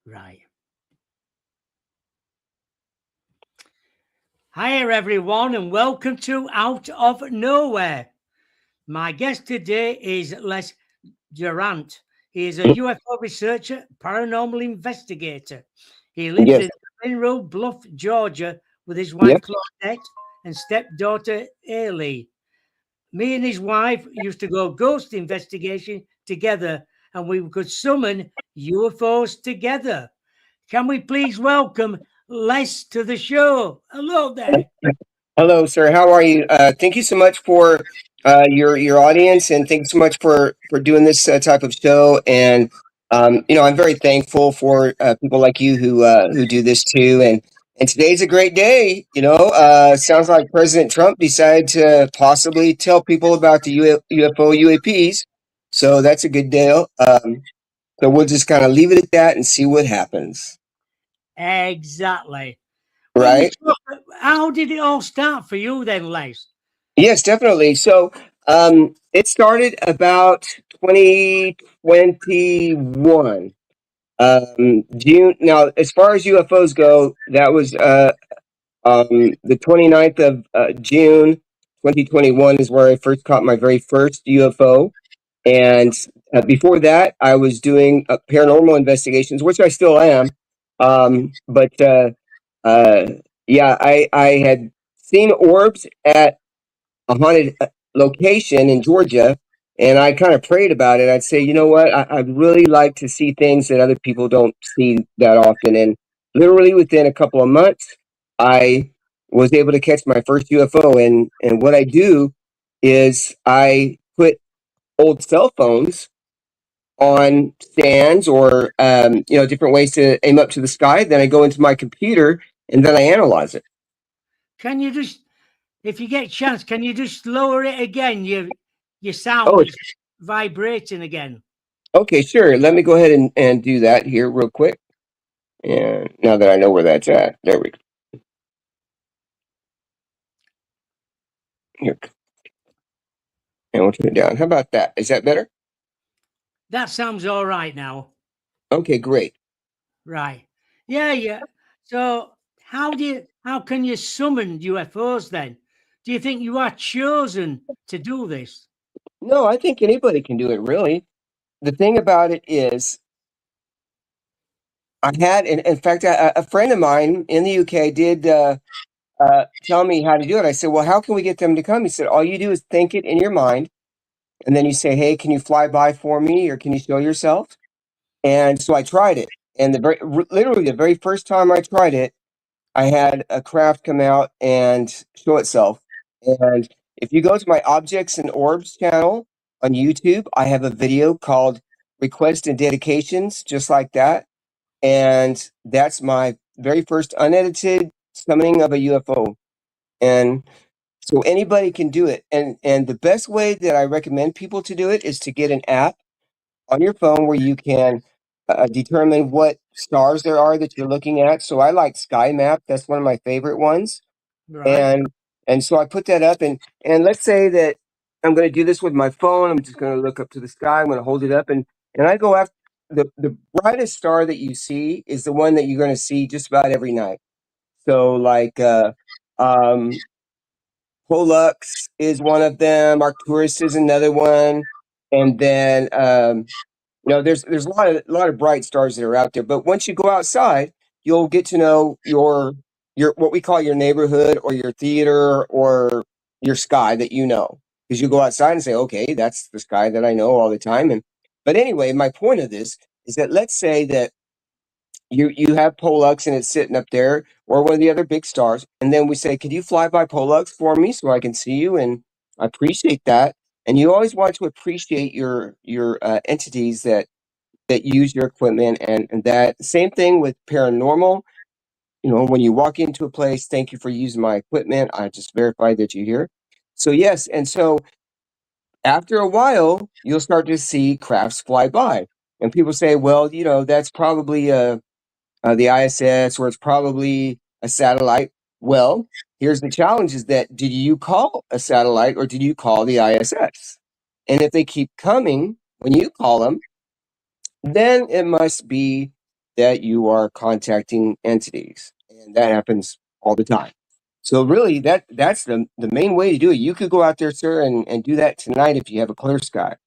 Right. Hi, everyone, and welcome to Out of Nowhere. My guest today is Les Durant. He is a UFO researcher, paranormal investigator. He lives Yes. in Mineral Bluff, Georgia, with his wife Yep. Claudette and stepdaughter Ailey. Me and his wife used to go ghost investigation together, and we could summon UFOs together. Can we please welcome Les to the show? Hello there. Hello, sir. How are you? Thank you so much for your audience, and thanks so much for doing this type of show. And I'm very thankful for people like you who do this too. And today's a great day. Sounds like President Trump decided to possibly tell people about the UFO UAPs. So that's a good deal. So we'll just kind of leave it at that and see what happens. Exactly. Well, Right? how did it all start for you then, Les? Yes, definitely. So it started about 2021. June. Now, as far as UFOs go, that was the 29th of June 2021 is where I first caught my very first UFO. And before that, I was doing paranormal investigations, which I still am. But uh, yeah, I had seen orbs at a haunted location in Georgia, and I kind of prayed about it. I'd say, you know what, I'd really like to see things that other people don't see that often. And literally within a couple of months, I was able to catch my first UFO. And what I do is I put old cell phones on stands or different ways to aim up to the sky. Then I go into my computer and then I analyze it. Can you just, if you get a chance, can you just lower it again? Your Oh, sound is vibrating again. okay, sure. Let me go ahead and do that here real quick. And now that I know where that's at, there we go. Here, and we'll turn it down. How about that? Is that better? That sounds all right now. Okay, great. Right. Yeah, yeah. So how can you summon UFOs then? Do you think you are chosen to do this? No, I think anybody can do it, really. The thing about it is, in fact, a friend of mine in the UK did tell me how to do it. I said, well, how can we get them to come? He said, all you do is think it in your mind, and then you say, hey, can you fly by for me, or can you show yourself? And so I tried it. And literally the very first time I tried it, I had a craft come out and show itself. And if you go to my Objects and Orbs channel on YouTube, I have a video called Request and Dedications, just like that. And that's my very first unedited summoning of a UFO. And so anybody can do it. And the best way that I recommend people to do it is to get an app on your phone where you can determine what stars there are that you're looking at. So I like Sky Map. That's one of my favorite ones. Right. And so I put that up and let's say that I'm going to do this with my phone. I'm just going to look up to the sky. I'm going to hold it up and I go after the brightest star that you see is the one that you're going to see just about every night. So like um Pollux is one of them, Arcturus is another one, and then there's a lot of bright stars that are out there. But once you go outside, you'll get to know your what we call your neighborhood or your theater or your sky that you know. Because you go outside and say, okay, that's the sky that I know all the time. And but anyway, my point of this is that let's say that you have Pollux and it's sitting up there, or one of the other big stars, and then we say, "Could you fly by Pollux for me so I can see you?" And I appreciate that. And you always want to appreciate your entities that use your equipment, and that same thing with paranormal. When you walk into a place, thank you for using my equipment. I just verified that you're here. So yes, and so after a while, you'll start to see crafts fly by, and people say, "Well, that's probably the ISS, or it's probably a satellite." Well, here's the challenge: is that did you call a satellite or did you call the ISS? And if they keep coming when you call them, then it must be that you are contacting entities, and that happens all the time. So really, that's the main way to do it. You could go out there, sir, and do that tonight if you have a clear sky.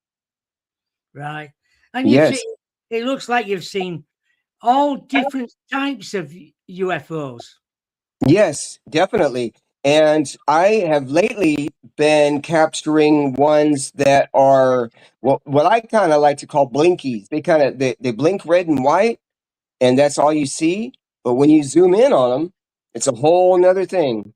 Right. And you've Yes, seen, it looks like you've seen all different types of UFOs. yes, definitely. And I have lately been capturing ones that are what I kind of like to call blinkies. They blink red and white, and that's all you see. But when you zoom in on them, it's a whole nother thing.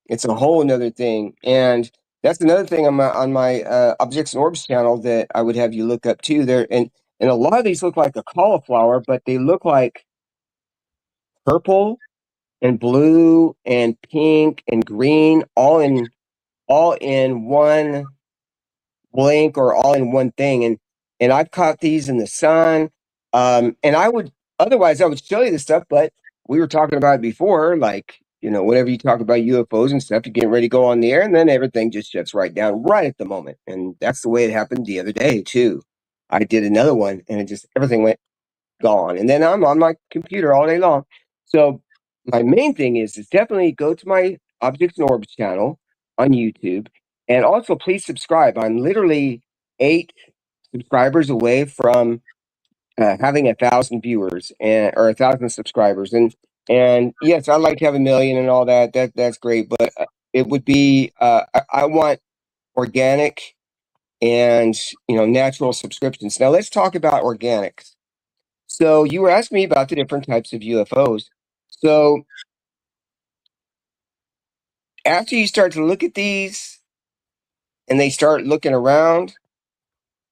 It's a whole nother thing. And that's another thing on my Objects and Orbs channel that I would have you look up too. There and a lot of these look like a cauliflower, but they look like purple and blue and pink and green, all in one blink or all in one thing. And I've caught these in the sun. And I would show you this stuff, but we were talking about it before, like, whenever you talk about UFOs and stuff, you're getting ready to go on the air, and then everything just shuts right down right at the moment. And that's the way it happened the other day too. I did another one, and everything went gone. And then I'm on my computer all day long. So my main thing is definitely go to my Objects and Orbs channel on YouTube, and also please subscribe. I'm literally 8 subscribers away from having 1,000 viewers or 1,000 subscribers. And yes, I'd like to have 1 million and all that. That's great, but it would be I want organic and natural subscriptions. Now let's talk about organics. So you were asking me about the different types of UFOs. So after you start to look at these and they start looking around,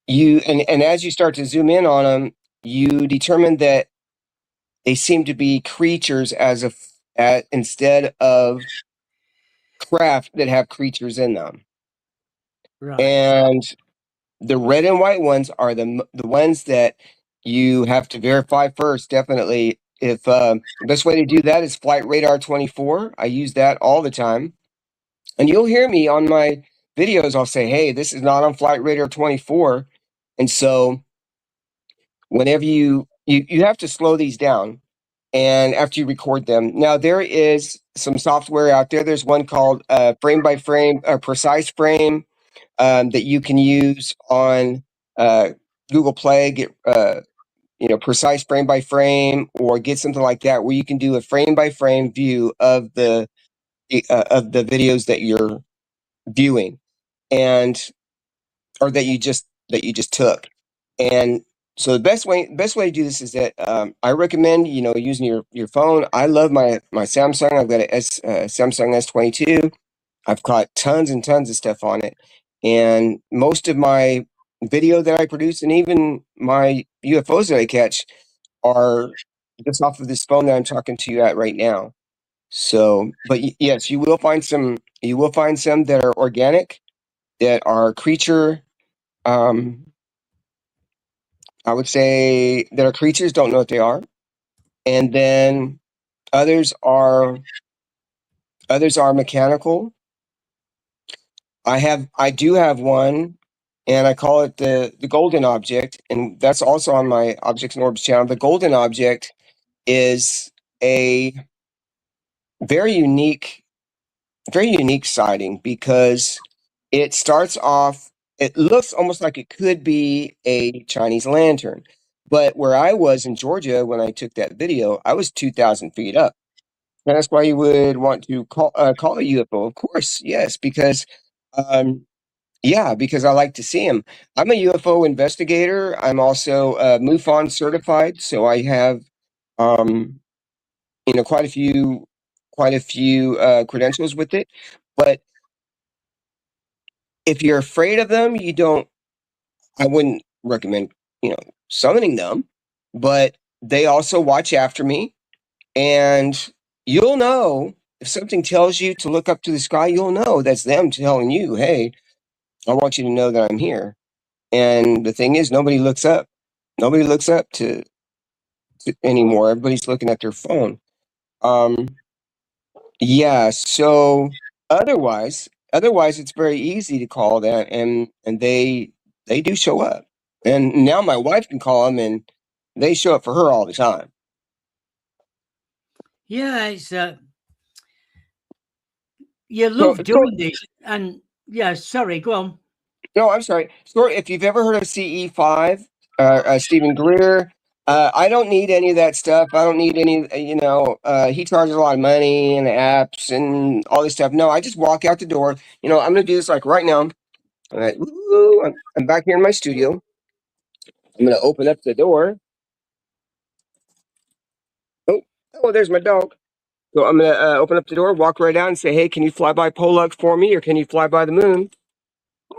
and as you start to zoom in on them, you determine that they seem to be creatures instead of craft that have creatures in them. Right. And the red and white ones are the ones that you have to verify first. Definitely, if the best way to do that is Flight Radar 24. I use that all the time, and you'll hear me on my videos. I'll say, "Hey, this is not on Flight Radar 24," and so whenever you have to slow these down, and after you record them. Now there is some software out there. There's one called Frame by Frame, Precise Frame, that you can use on uh, Google Play. Get precise frame by frame, or get something like that where you can do a frame by frame view of the videos that you're viewing, and or that you just took. And so the best way to do this is that I recommend using your phone. I love my Samsung. I've got a Samsung S22. I've caught tons and tons of stuff on it, and most of my video that I produce, and even my UFOs that I catch, are just off of this phone that I'm talking to you at right now. So, but yes, you will find some. You will find some that are organic, that are creature. Um, I would say that are creatures, don't know what they are, and then others are others are mechanical. I do have one, and I call it the golden object, and that's also on my Objects and Orbs channel. The golden object is a very unique, very unique sighting because it starts off. It looks almost like it could be a Chinese lantern, but where I was in Georgia when I took that video, I was 2,000 feet up. And that's why you would want to call a UFO. Of course, yes, because um, yeah, because I like to see them. I'm a UFO investigator. I'm also MUFON certified, so I have um, quite a few credentials with it. But if you're afraid of them, you don't. I wouldn't recommend summoning them. But they also watch after me, and you'll know if something tells you to look up to the sky. You'll know that's them telling you, "Hey, I want you to know that I'm here." And the thing is, nobody looks up. Nobody looks up to anymore. Everybody's looking at their phone. Um, yeah. So otherwise, it's very easy to call that, and they do show up. And now my wife can call them, and they show up for her all the time. Yeah, it's you So, love doing this, and yeah. Sorry, go on. no, I'm sorry. So, if you've ever heard of CE5, Stephen Greer, I don't need any of that stuff. I don't need any, he charges a lot of money and apps and all this stuff. No, I just walk out the door. I'm going to do this like right now. All right, woo, I'm back here in my studio. I'm going to open up the door. Oh, oh, there's my dog. So I'm going to open up the door, walk right out and say, hey, can you fly by Pollux for me or can you fly by the moon?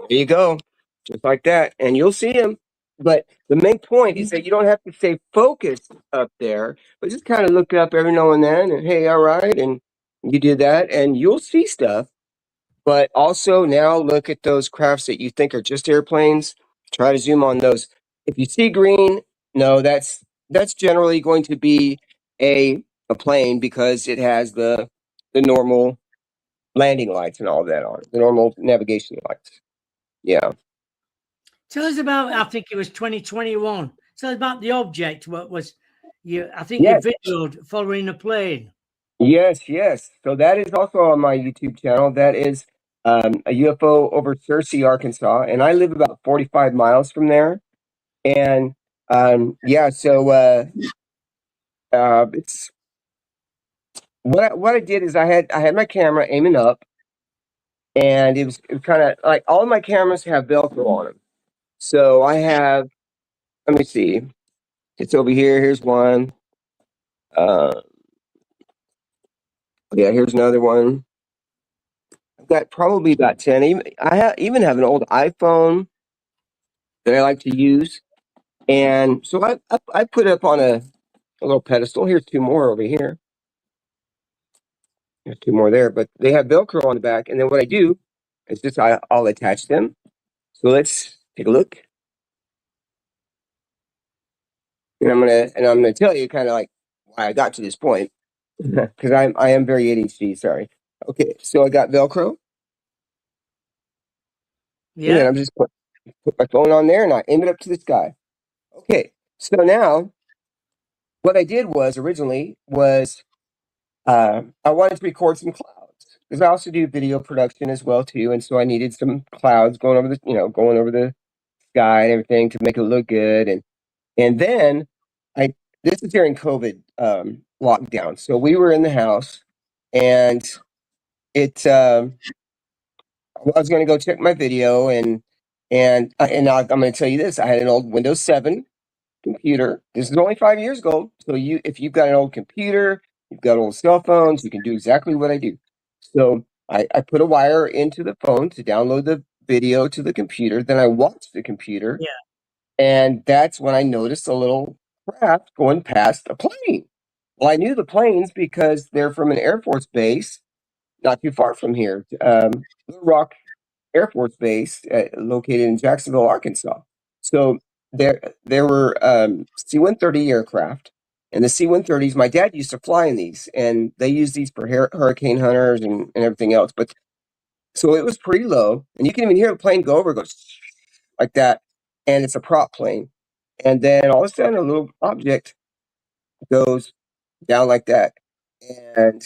There you go. Just like that. And you'll see him. But the main point is that you don't have to stay focused up there, but just kind of look up every now and then and hey, all right. And you do that and you'll see stuff. But also now look at those crafts that you think are just airplanes. Try to zoom on those. If you see green, no, that's generally going to be a plane because it has the normal landing lights and all that on it, the normal navigation lights. Yeah. Tell us about. I think it was 2021. Tell us about the object. What was you? I think you Yes. videoed following a plane. Yes, yes. So that is also on my YouTube channel. That is a UFO over Searcy, Arkansas, and I live about 45 miles from there. And yeah, so it's what I did is I had my camera aiming up, and it was kind of like all of my cameras have Velcro on them. So I have, let me see, it's over here. Here's one. Uh, yeah, here's another one. I've got probably about 10. Even have an old iPhone that I like to use. And so I put up on a little pedestal. Here's two more over here. There's two more there, but they have Velcro on the back. And then what I do is just I'll attach them. So let's take a look. And I'm gonna tell you kind of like why I got to this point. Because I am very ADHD, sorry. Okay, so I got Velcro. And then Yeah, I'm just put my phone on there and I aim it up to the sky. Okay, so now what I did was originally was I wanted to record some clouds because I also do video production as well too, and so I needed some clouds going over the sky and everything to make it look good. And then I this is during COVID lockdown, so we were in the house, and it I was going to go check my video and I'm going to tell you this: I had an old Windows 7 computer. This is only 5 years ago. So if you've got an old computer, you've got old cell phones, you can do exactly what I do. So I put a wire into the phone to download the video to the computer. Then I watched the computer, yeah, and that's when I noticed a little craft going past a plane. Well, I knew the planes because they're from an Air Force base not too far from here, Little Rock Air Force Base, located in Jacksonville, Arkansas. So there were C-130 aircraft, and the C-130s. My dad used to fly in these, and they use these for hurricane hunters and everything else. But so it was pretty low, and you can even hear the plane go over, it goes like that, and it's a prop plane. And then all of a sudden, a little object goes down like that, and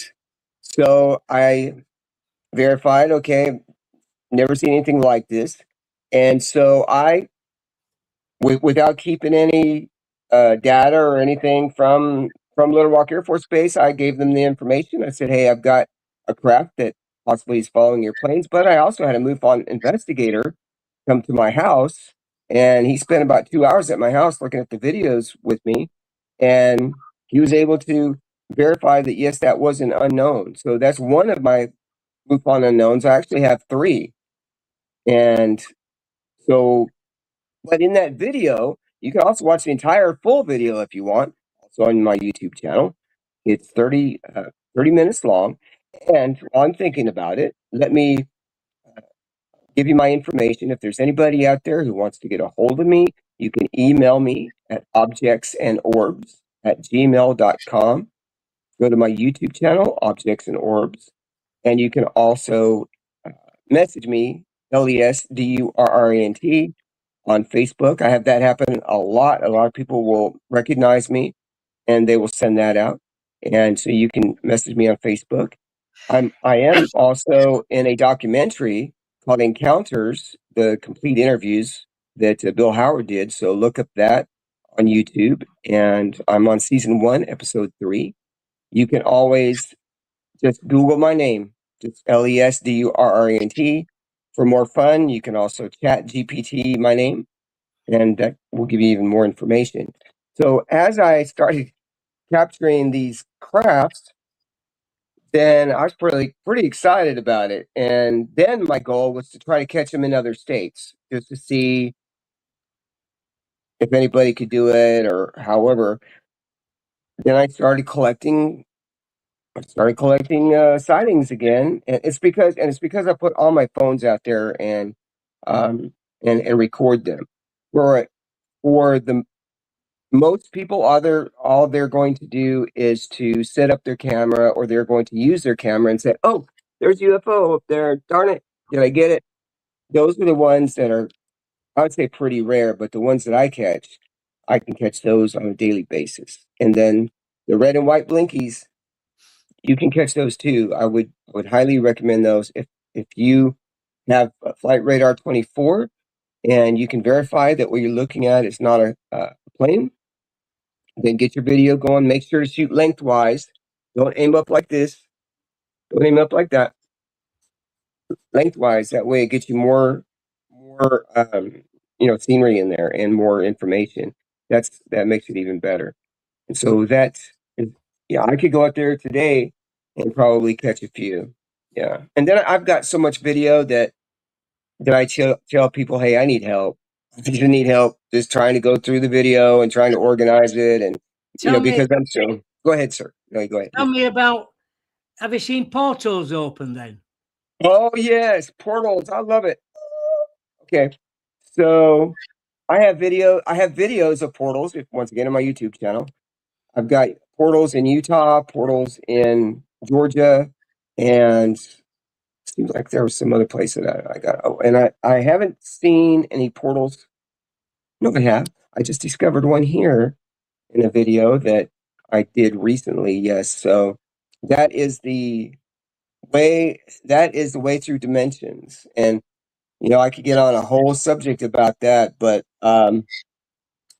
so I verified, okay, never seen anything like this. And so without keeping any data or anything from Little Rock Air Force Base, I gave them the information. I said, "Hey, I've got a craft that possibly is following your planes." But I also had a MUFON investigator come to my house, and he spent about 2 hours at my house looking at the videos with me, and he was able to verify that yes, that was an unknown. So that's one of my MUFON unknowns. I actually have three, and so but in that video, you can also watch the entire full video if you want, also on my YouTube channel. It's 30 minutes long. And while I'm thinking about it, let me give you my information. If there's anybody out there who wants to get a hold of me, you can email me at objectsandorbs@gmail.com. Go to my YouTube channel, Objects and Orbs. And you can also message me, LESDURRANT, on Facebook. I have that happen a lot. A lot of people will recognize me and they will send that out. And so you can message me on Facebook. I am also in a documentary called Encounters, the complete interviews that Bill Howard did. So look up that on YouTube. And I'm on season 1, episode 3. You can always just Google my name, just LESDURRANT. For more fun, you can also chat GPT my name, and that will give you even more information. So as I started capturing these crafts, then I was pretty excited about it. And then my goal was to try to catch them in other states, just to see if anybody could do it or however. Then I started collecting sightings again, and it's because I put all my phones out there um and record them. For the most people, all they're going to do is to set up their camera, or they're going to use their camera and say, "Oh, there's UFO up there. Darn it, did I get it?" Those are the ones that are, I would say, pretty rare, but the ones that I can catch those on a daily basis. And then the red and white blinkies, you can catch those too. I would highly recommend those if you have a Flight Radar 24 and you can verify that what you're looking at is not a plane. Then get your video going. Make sure to shoot lengthwise. Don't aim up like this. Don't aim up like that. Lengthwise. That way, it gets you more scenery in there and more information. That makes it even better. And so yeah, I could go out there today and probably catch a few. Yeah, and then I've got so much video that I tell people, hey, I need help. If you need help, just trying to go through the video and trying to organize it, and Tell me, because I'm so. Go ahead, sir. No, go ahead. tell me about. Have you seen portals open then? Oh yes, portals. I love it. Okay, so I have videos of portals. Once again, on my YouTube channel, I've got portals in Utah, portals in Georgia, and seems like there was some other place that I got. Oh, and I haven't seen any portals. No, I have. I just discovered one here in a video that I did recently. Yes, so that is the way through dimensions, and I could get on a whole subject about that, but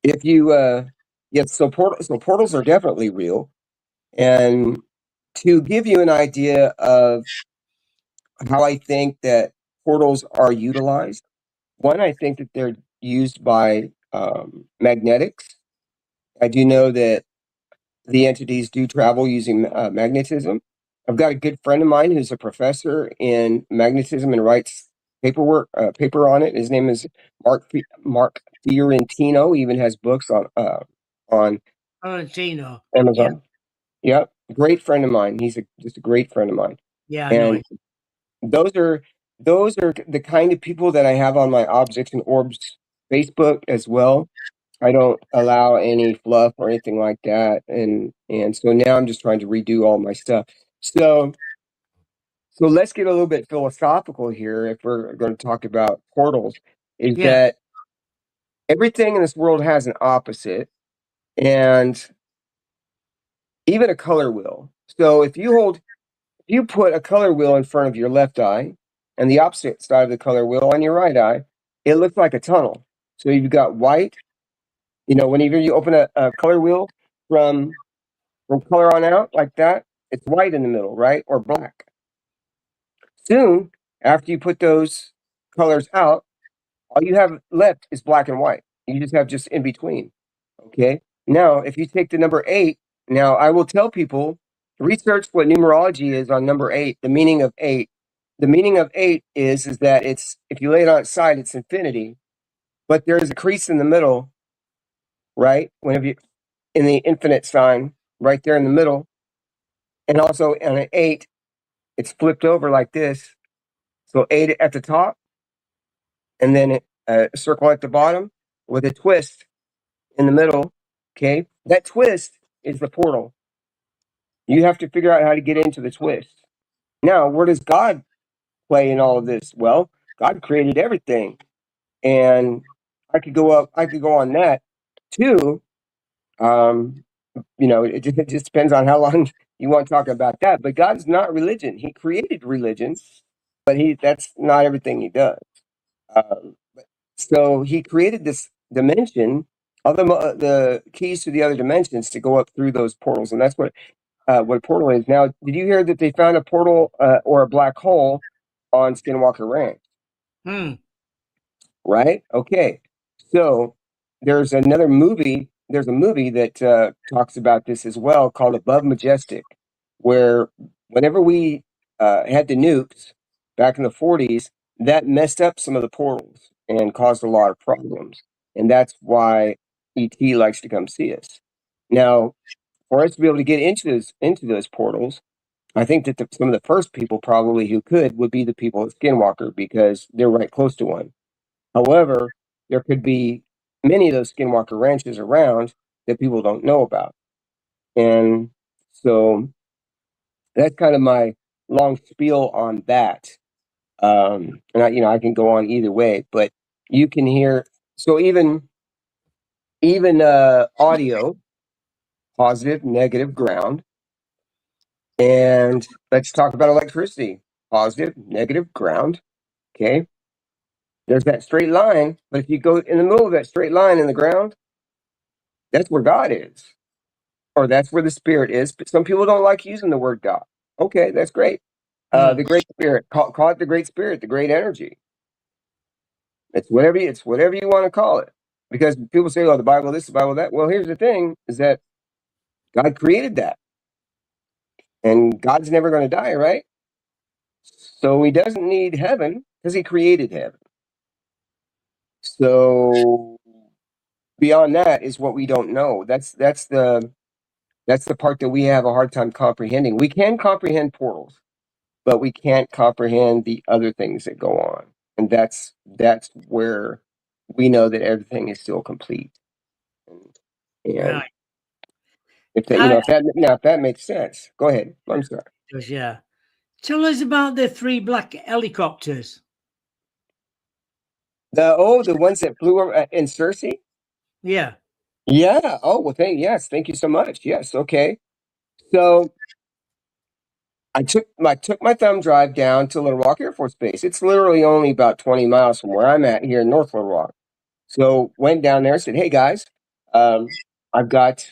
if you yeah, so portals are definitely real. And to give you an idea of how I think that portals are utilized, one, I think that they're used by magnetics. I do know that the entities do travel using magnetism. I've got a good friend of mine who's a professor in magnetism and writes paper on it. His name is Mark Fiorentino. He even has books on Valentino. Yeah, Amazon. Yep, great friend of mine. He's just a great friend of mine. yeah, I know And it. those are the kind of people that I have on my Objects and Orbs Facebook as well. I don't allow any fluff or anything like that, and so now I'm just trying to redo all my stuff. So let's get a little bit philosophical here. If we're going to talk about portals, is Yeah, that everything in this world has an opposite, and even a color wheel. So if you put a color wheel in front of your left eye and the opposite side of the color wheel on your right eye, it looks like a tunnel. So you've got white. Whenever you open a color wheel from color on out like that, it's white in the middle, right? Or black. Soon, after you put those colors out, all you have left is black and white. You just have just in between. Okay. Now, if you take the number 8, now I will tell people research what numerology is on number 8, the meaning of 8. The meaning of 8 is that it's, if you lay it on its side, it's infinity, but there's a crease in the middle, right? Whenever you in the infinite sign, right there in the middle. And also on an 8, it's flipped over like this. So 8 at the top, and then a circle at the bottom with a twist in the middle. Okay. That twist is the portal. You have to figure out how to get into the twist. Now, where does God play in all of this? Well, God created everything. And I could go on that too. it just depends on how long you want to talk about that. But God's not religion. He created religion, but that's not everything he does. Um, so he created this dimension, other the keys to the other dimensions to go up through those portals, and that's what a portal is. Now, did you hear that they found a portal or a black hole on Skinwalker Ranch? Hmm. Right? Okay. So there's another movie. There's a movie that talks about this as well, called Above Majestic, where whenever we had the nukes back in the 40s, that messed up some of the portals and caused a lot of problems. And that's why ET likes to come see us. Now, for us to be able to get into those portals, I think that some of the first people probably who could would be the people at Skinwalker because they're right close to one. However, there could be many of those Skinwalker ranches around that people don't know about. And so that's kind of my long spiel on that. And I can go on either way, but you can hear, so even audio, positive, negative, ground. And let's talk about electricity, positive, negative, ground. Okay. There's that straight line, but if you go in the middle of that straight line in the ground, that's where God is. Or that's where the spirit is. But some people don't like using the word God. Okay, that's great. Hmm. The great spirit, call it the great spirit, the great energy. It's whatever you want to call it. Because people say, "Oh, the Bible this, the Bible that." Well, here's the thing: is that God created that, and God's never going to die, right? So He doesn't need heaven because He created heaven. So beyond that is what we don't know. That's the part that we have a hard time comprehending. We can comprehend portals, but we can't comprehend the other things that go on. And that's where we know that everything is still complete. And Right. if that, I, if that makes sense, go ahead. I'm sorry. yeah. Tell us about the three black helicopters. The ones that flew in Cersei. Yeah. Yeah. Oh well. Thank you so much. Yes. Okay. So I took my thumb drive down to Little Rock Air Force Base. It's literally only about 20 miles from where I'm at here in North Little Rock. So went down there and said, "Hey guys, I've got."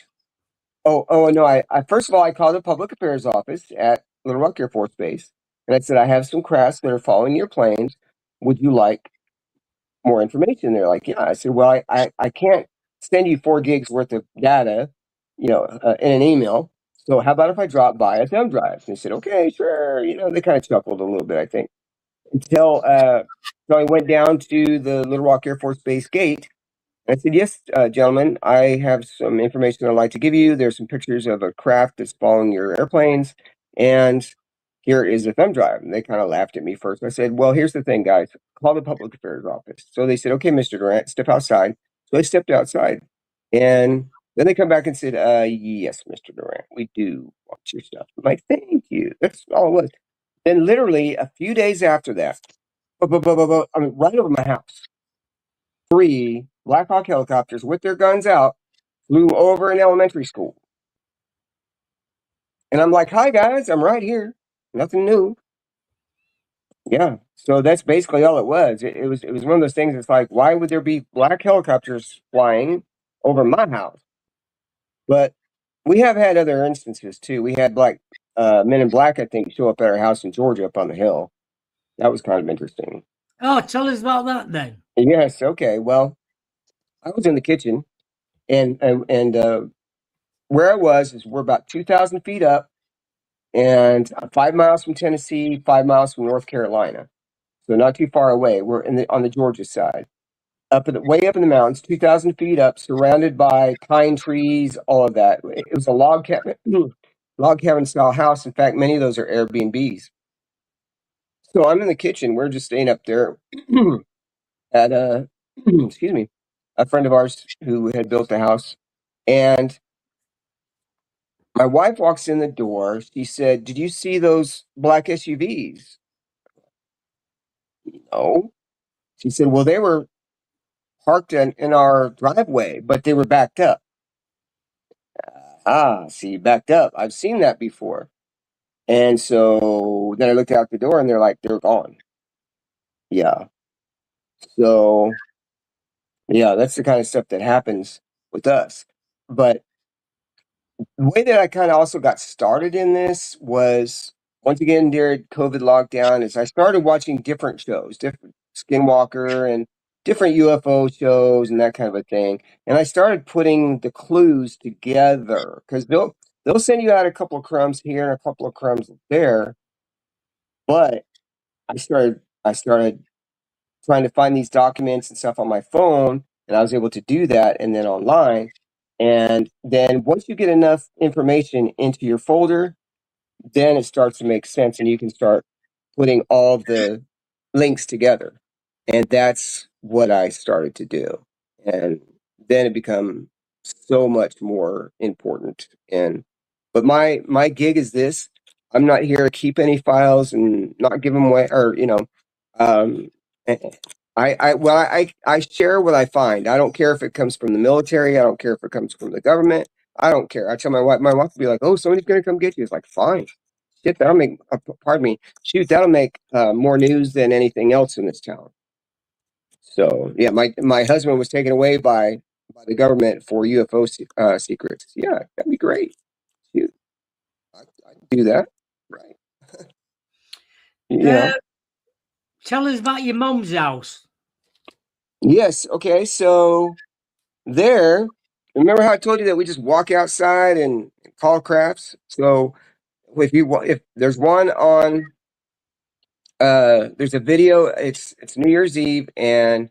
Oh no! I first of all I called the public affairs office at Little Rock Air Force Base, and I said I have some crafts that are following your planes. Would you like more information? They're like, yeah. I said, well, I can't send you 4 gigs worth of data, in an email. So how about if I drop by a thumb drive? And they said, okay, sure. They kind of chuckled a little bit, I think, until so I went down to the Little Rock Air Force Base gate. I said, yes, gentlemen, I have some information I'd like to give you. There's some pictures of a craft that's following your airplanes, and here is a thumb drive. And they kind of laughed at me first. I said, well, here's the thing, guys. Call the public affairs office. So they said, okay, Mr. Durant, step outside. So I stepped outside, and then they come back and said, yes, Mr. Durant, we do want your stuff. I'm like, thank you. That's all it was. Then literally a few days after that, I mean, right over my house, 3 Black Hawk helicopters with their guns out flew over an elementary school. And I'm like, hi guys, I'm right here. Nothing new. Yeah. So that's basically all it was. It was one of those things. It's like, why would there be black helicopters flying over my house? But we have had other instances too. We had men in black, I think, show up at our house in Georgia up on the hill. That was kind of interesting. Oh, tell us about that then. Yes. Okay. Well, I was in the kitchen, and where I was is we're about 2,000 feet up, and 5 miles from Tennessee, 5 miles from North Carolina. So not too far away. We're on the Georgia side, way up in the mountains, 2,000 feet up, surrounded by pine trees, all of that. It was a log cabin, log cabin style house. In fact, many of those are Airbnbs. So I'm in the kitchen. We're just staying up there at excuse me, a friend of ours who had built a house, and my wife walks in the door. She said, "Did you see those black SUVs?" No. She said, "Well, they were parked in our driveway, but they were backed up." Ah, see, you backed up. I've seen that before. And so then I looked out the door and they're gone. Yeah. So yeah, that's the kind of stuff that happens with us. But the way that I kind of also got started in this was once again during COVID lockdown is I started watching different shows, different Skinwalker and different UFO shows and that kind of a thing. And I started putting the clues together because they'll send you out a couple of crumbs here and a couple of crumbs there. But I started trying to find these documents and stuff on my phone, and I was able to do that and then online. And then once you get enough information into your folder, then it starts to make sense and you can start putting all of the links together. And that's what I started to do. And then it become so much more important. And but my gig is this. I'm not here to keep any files and not give them away or um eh, I share what I find. I don't care if it comes from the military, I don't care if it comes from the government. I don't care. I tell my wife will be like, "Oh, somebody's gonna come get you." It's like, fine. Shit, that'll make, pardon me, shoot, that'll make more news than anything else in this town. So yeah, my husband was taken away by the government for UFO secrets. Yeah, that'd be great. Shoot, I'd do that, right? You Uh, know. tell us about your mum's house. Yes. Okay. So there, remember how I told you that we just walk outside and call crafts? So if there's one on, there's a video. It's New Year's Eve, and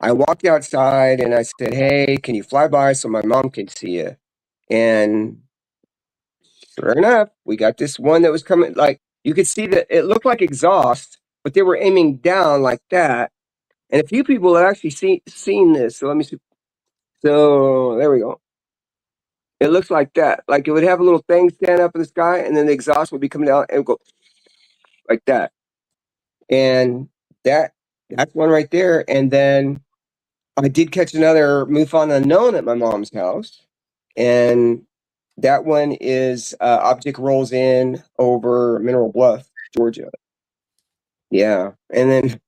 I walked outside and I said, "Hey, can you fly by so my mom can see you?" And sure enough, we got this one that was coming. Like you could see that it looked like exhaust, but they were aiming down like that. And a few people have actually seen this. So let me see. So there we go. It looks like that. Like it would have a little thing stand up in the sky, and then the exhaust would be coming down and go like that. And that that's one right there. And then I did catch another MUFON unknown at my mom's house, and that one is object rolls in over Mineral Bluff, Georgia. Yeah, and then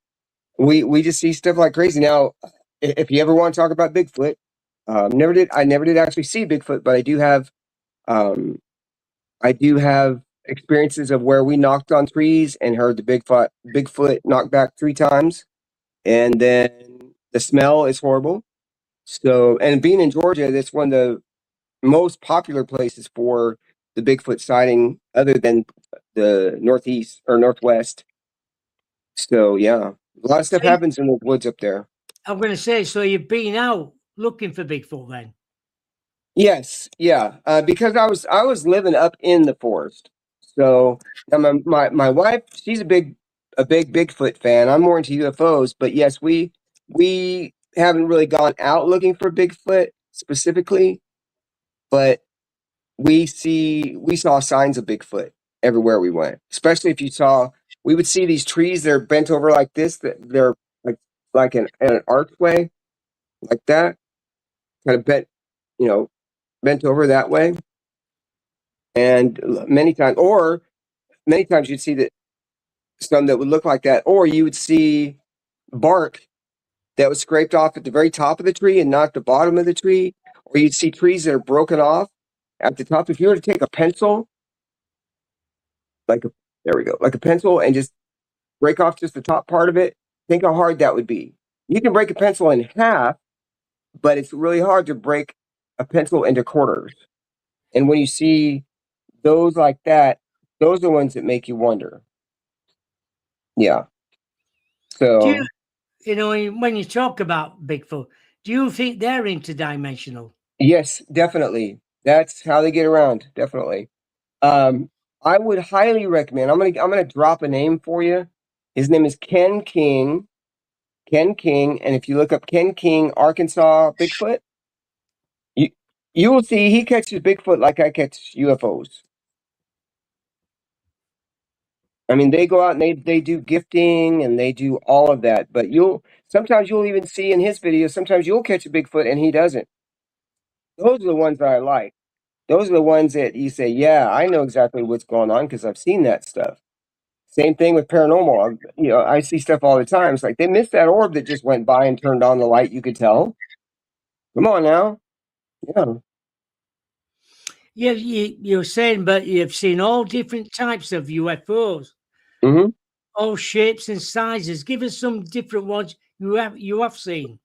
we just see stuff like crazy. Now, if you ever want to talk about Bigfoot, I never did actually see Bigfoot, but um, I do have experiences of where we knocked on trees and heard the Bigfoot knock back 3 times, and then the smell is horrible. So, and being in Georgia, that's one of the most popular places for the Bigfoot sighting, other than the Northeast or Northwest. So, yeah, a lot of stuff So you, happens in the woods up there. I'm going to say, so you've been out looking for Bigfoot then? Yes, yeah, because I was living up in the forest. So now my wife, she's a big Bigfoot fan. I'm more into UFOs, but yes, we haven't really gone out looking for Bigfoot specifically, but we saw signs of Bigfoot everywhere we went. Especially if you saw, we would see these trees that are bent over like this, that they're like an archway like that, kind of you know, bent over that way. And many times you'd see that some that would look like that, or you would see bark that was scraped off at the very top of the tree and not the bottom of the tree, or you'd see trees that are broken off at the top. If you were to take a pencil, like a, there we go, like a pencil, and just break off just the top part of it, think how hard that would be. You can break a pencil in half, but it's really hard to break a pencil into quarters. And when you see those like that, those are the ones that make you wonder. Yeah. Do you, So when you talk about Bigfoot, do you think they're interdimensional? yes, definitely. That's how they get around. Definitely. Um, I would highly recommend. I'm gonna drop a name for you. His name is Ken King. Ken King, and if you look up Ken King, Arkansas Bigfoot, you you will see he catches Bigfoot like I catch UFOs. I mean, they go out and they do gifting and they do all of that. But you'll even see in his videos, sometimes you'll catch a Bigfoot and he doesn't. Those are the ones that I like. Those are the ones that you say, yeah, I know exactly what's going on because I've seen that stuff. Same thing with paranormal. I see stuff all the time. It's like they missed that orb that just went by and turned on the light. You could tell. Come on now. Yeah. Yeah, you're saying, but you've seen all different types of UFOs, Hmm. all shapes and sizes. Give us some different ones you have seen.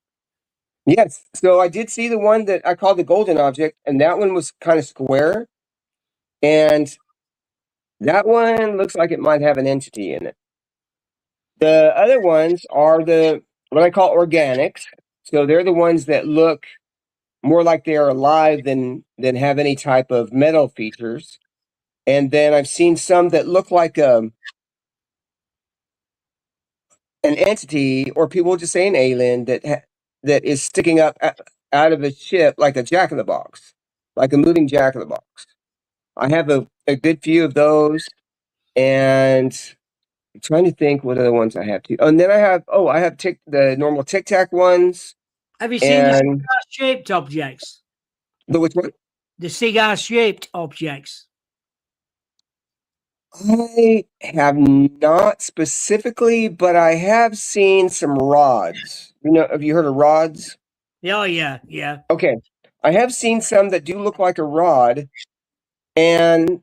Yes. So I did see the one that I called the golden object, and that one was kind of square. And that one looks like it might have an entity in it. The other ones are the what I call organics. So they're the ones that look more like they are alive than have any type of metal features. And then I've seen some that look like an entity, or people just say an alien that is sticking up out of a ship like a jack in the box, like a moving jack in the box. I have a good few of those, and I'm trying to think what other ones I have too. Oh, and then I have the normal Tic Tac ones, Have you seen the and cigar-shaped objects? the which one? The cigar-shaped objects. I have not specifically, but I have seen some rods. Have you heard of rods? Oh yeah, yeah. Okay. I have seen some that do look like a rod, and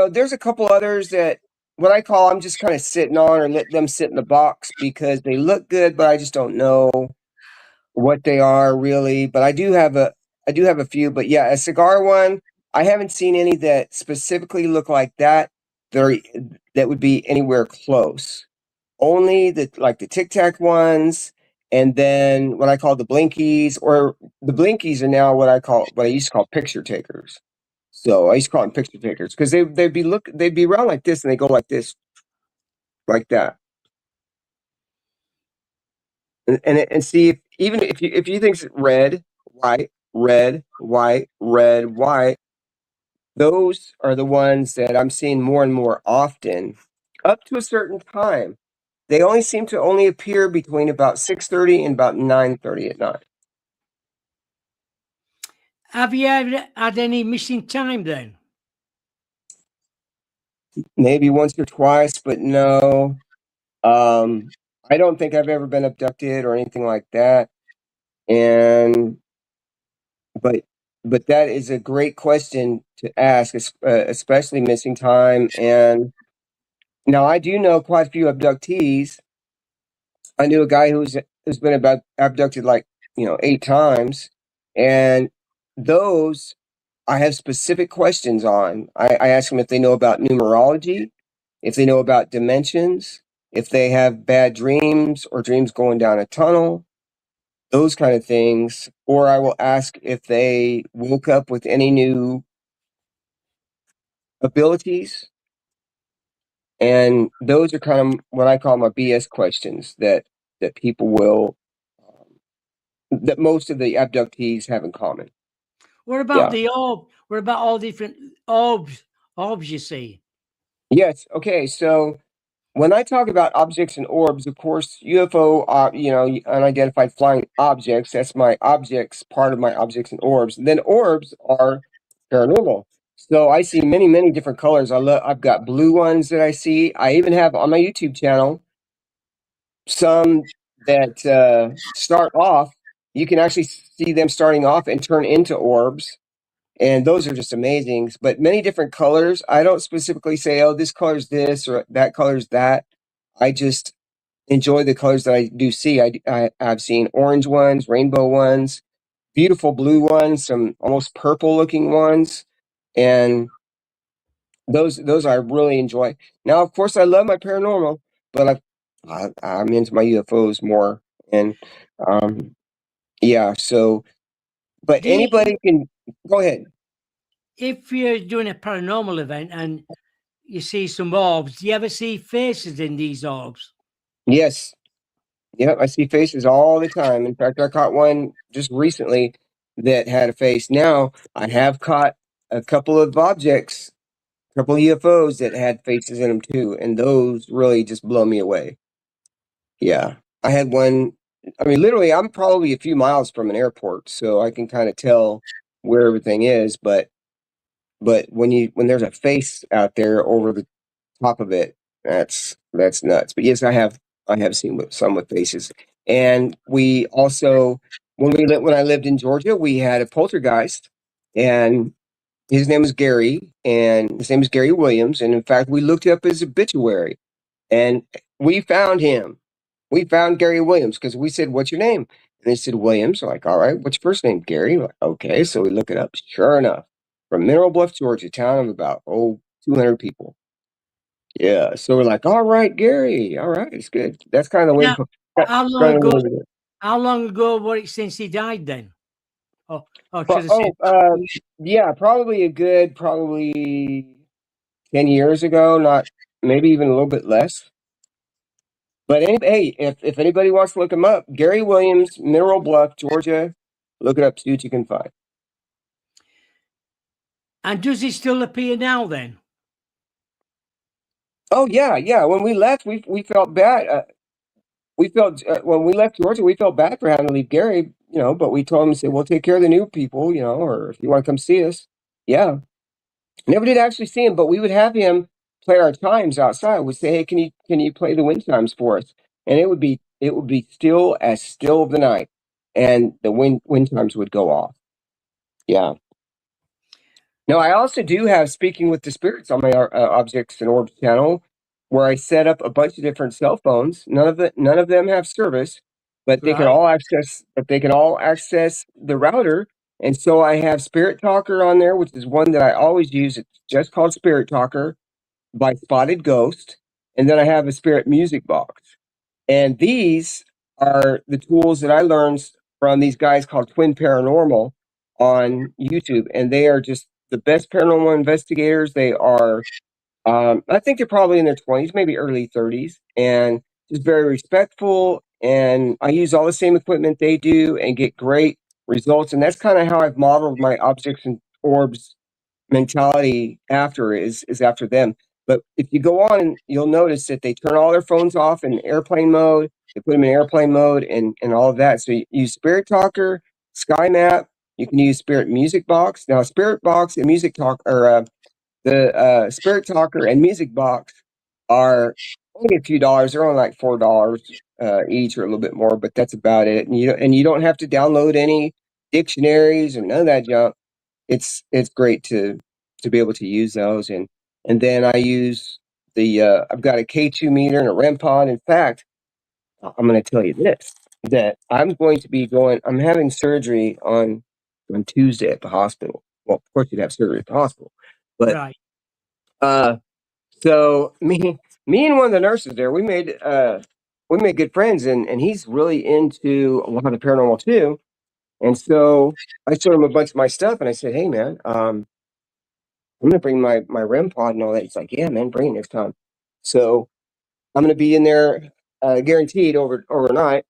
there's a couple others that what I call I'm just kind of sitting on or let them sit in the box because they look good, but I just don't know what they are really. But I do have a few, but yeah, a cigar one, I haven't seen any that specifically look like that. Very that would be anywhere close. Only the Tic Tac ones, and then what I call the blinkies, or the blinkies are now what I used to call picture takers. So I used to call them picture takers because they'd be around like this and they go like this, like that. And see if, even if you think it's red, white, red, white, those are the ones that I'm seeing more and more often up to a certain time. They only seem to only appear between about 6:30 and about 9:30 at night. Have you ever had any missing time then? Maybe once or twice, but no. Um, I don't think I've ever been abducted or anything like that. And but but that is a great question to ask, especially missing time. And now I do know quite a few abductees. I knew a guy who's been about abducted like 8 times, and those I have specific questions on. I ask them if they know about numerology, if they know about dimensions, if they have bad dreams or dreams going down a tunnel, those kind of things. Or I will ask if they woke up with any new abilities. And those are kind of what I call my BS questions that people will that most of the abductees have in common. What about Yeah. the orb? What about all different orbs? Orbs you see. Yes. Okay. So when I talk about objects and orbs, of course, UFO, unidentified flying objects, that's my objects, part of my objects and orbs. And then orbs are paranormal. So I see many, many different colors. I've got blue ones that I see. I even have on my YouTube channel some that start off. You can actually see them starting off and turn into orbs. And those are just amazing. But many different colors. I don't specifically say, oh, this color's this or that color's that. I just enjoy the colors that I do see. I've seen orange ones, rainbow ones, beautiful blue ones, some almost purple looking ones, and those I really enjoy. Now, of course, I love my paranormal, but I'm into my UFOs more, and um, yeah. So, but Do you, anybody can go ahead. if you're doing a paranormal event and you see some orbs, do you ever see faces in these orbs? Yes, yep, I see faces all the time. In fact, I caught one just recently that had a face. Now, I have caught a couple of objects, a couple of UFOs that had faces in them too, and those really just blow me away. Yeah. I had one. I mean, literally, I'm probably a few miles from an airport, so I can kind of tell. where everything is, but when there's a face out there over the top of it, that's nuts. But yes, I have seen some with faces, and we also when I lived in Georgia, we had a poltergeist, and his name is Gary, and his name is Gary Williams, and in fact, we looked up his obituary, and we found him. We found Gary Williams because we said, "What's your name?" And they said Williams. We're like, all right, what's your first name? Gary. We're like, okay, so we look it up. Sure enough, from Mineral Bluff, Georgia, town of about 200 people. Yeah, so we're like, all right, Gary, all right, it's good. That's kind of the way. Now, how long Kind of the ago? way we do it. How long ago was it since he died? Then, or But should I say? yeah, probably 10 years ago, not maybe even a little bit less. But hey, if anybody wants to look him up, Gary Williams, Mineral Bluff, Georgia, look it up, see what you can find. And does he still appear now? Then, Oh yeah, yeah. When we left, we felt bad. We felt when we left Georgia, we felt bad for having to leave Gary, But we told him, say, "We'll take care of the new people, or if you want to come see us, yeah." Never did actually see him, but we would have him play our chimes outside. We'd say, "Hey, can you play the wind chimes for us?" And it would be still as still of the night, and the wind chimes would go off. Yeah. No, I also do have Speaking with the Spirits on my Objects and Orbs channel, where I set up a bunch of different cell phones. None of them have service, but they can right? all access. But they can all access the router. And so I have Spirit Talker on there, which is one that I always use. It's just called Spirit Talker by Spotted Ghost, and then I have a Spirit Music Box. And these are the tools that I learned from these guys called Twin Paranormal on YouTube, and they are just the best paranormal investigators. They are, I think they're probably in their 20s, maybe early 30s, and just very respectful. And I use all the same equipment they do and get great results. And that's kind of how I've modeled my objects and orbs mentality after is after them. But if you go on, you'll notice that they turn all their phones off in airplane mode. They put them in airplane mode and all of that. So you use Spirit Talker, Sky Map. You can use Spirit Music Box. Now, Spirit Box and Music Talk, or the Spirit Talker and Music Box are only a few dollars. They're only like $4 each, or a little bit more, but that's about it. And you don't have to download any dictionaries or none of that junk. It's great to be able to use those, and then I use the I've got a K2 meter and a REM pod. In fact, I'm going to tell you this, that I'm going to be going. I'm having surgery on Tuesday at the hospital. Well, of course you'd have surgery at the hospital, but Right. uh, so me and one of the nurses there, we made good friends, and he's really into a lot of the paranormal too. And so I showed him a bunch of my stuff, and I said, "Hey, man, I'm gonna bring my REM pod and all that." He's like, "Yeah, man, bring it next time." So I'm gonna be in there, guaranteed overnight.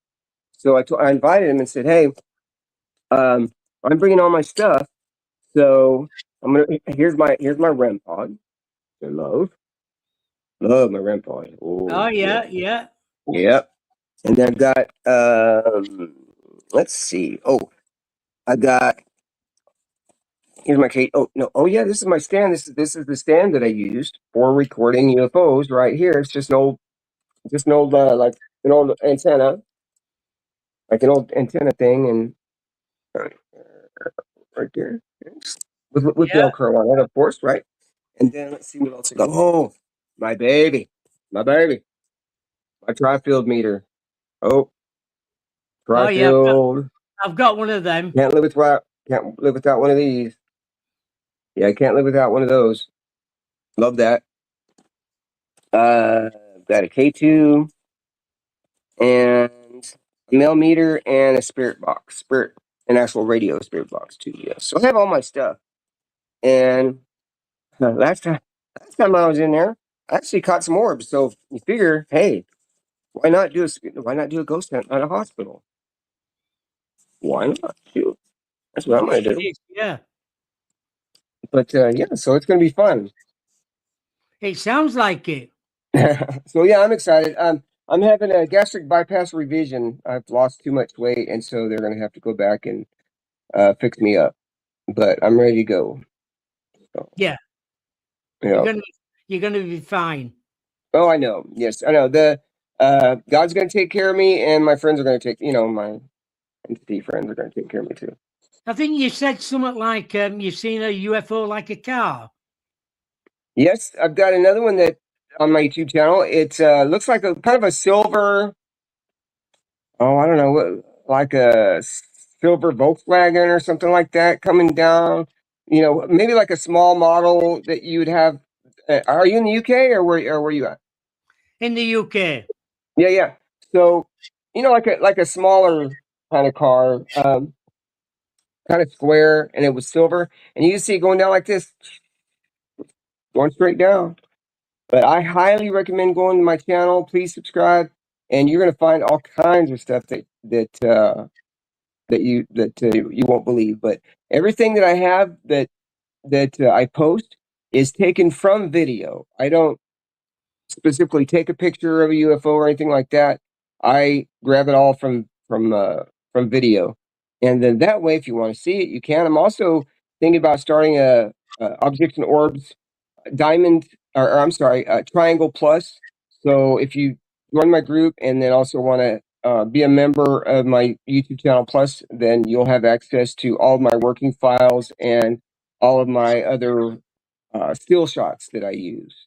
So I invited him and said, "Hey, I'm bringing all my stuff. So here's my REM pod. I love my REM pod. Oh Oh yeah, yeah, yeah, yep. And then I've got let's see. Oh, I got here's my case. Oh no. Oh yeah, this is my stand. This is the stand that I used for recording UFOs. Right here, it's just an old like an old antenna, like an old antenna thing, and right, right there with yeah. Velcro on it, of course, right? And then let's see what else I got. Oh, my baby, my baby, my tri-field meter. Oh, Oh yeah. tri-field. I've got one of them. Can't live without one of these. Yeah, I can't live without one of those. Love that. Uh, got a K2 and a mail meter and a an actual radio spirit box too. Yeah, so I have all my stuff. And last time I was in there, I actually caught some orbs. So you figure, hey, why not do a ghost hunt at a hospital? Why not? Shoot, that's what I'm gonna do. Yeah. But yeah, so it's gonna be fun. It sounds like it. So yeah, I'm excited. I'm having a gastric bypass revision. I've lost too much weight, and so they're gonna have to go back and fix me up. but I'm ready to go. So, Yeah, you're yeah. gonna you're gonna be fine. Oh, I know. Yes, I know. The God's going to take care of me, and my friends are going to take. My entity friends are going to take care of me too. I think you said something like you've seen a UFO like a car. Yes, I've got another one that on my YouTube channel. It looks like a kind of a silver. Oh, I don't know, like a silver Volkswagen or something like that coming down. Maybe like a small model that you would have. Are you in the UK or where you at? In the UK. Yeah, yeah. So, like a smaller kind of car, kind of square, and it was silver, and you can see it going down like this, going straight down. But I highly recommend going to my channel. Please subscribe, and you're going to find all kinds of stuff that you won't believe. But everything that I have that I post is taken from video. I don't specifically take a picture of a UFO or anything like that. I grab it all from video, and then that way, if you want to see it, you can. I'm also thinking about starting a objects and orbs diamond, or I'm sorry, triangle plus. So if you join my group and then also want to be a member of my YouTube channel plus, then you'll have access to all of my working files and all of my other still shots that I use.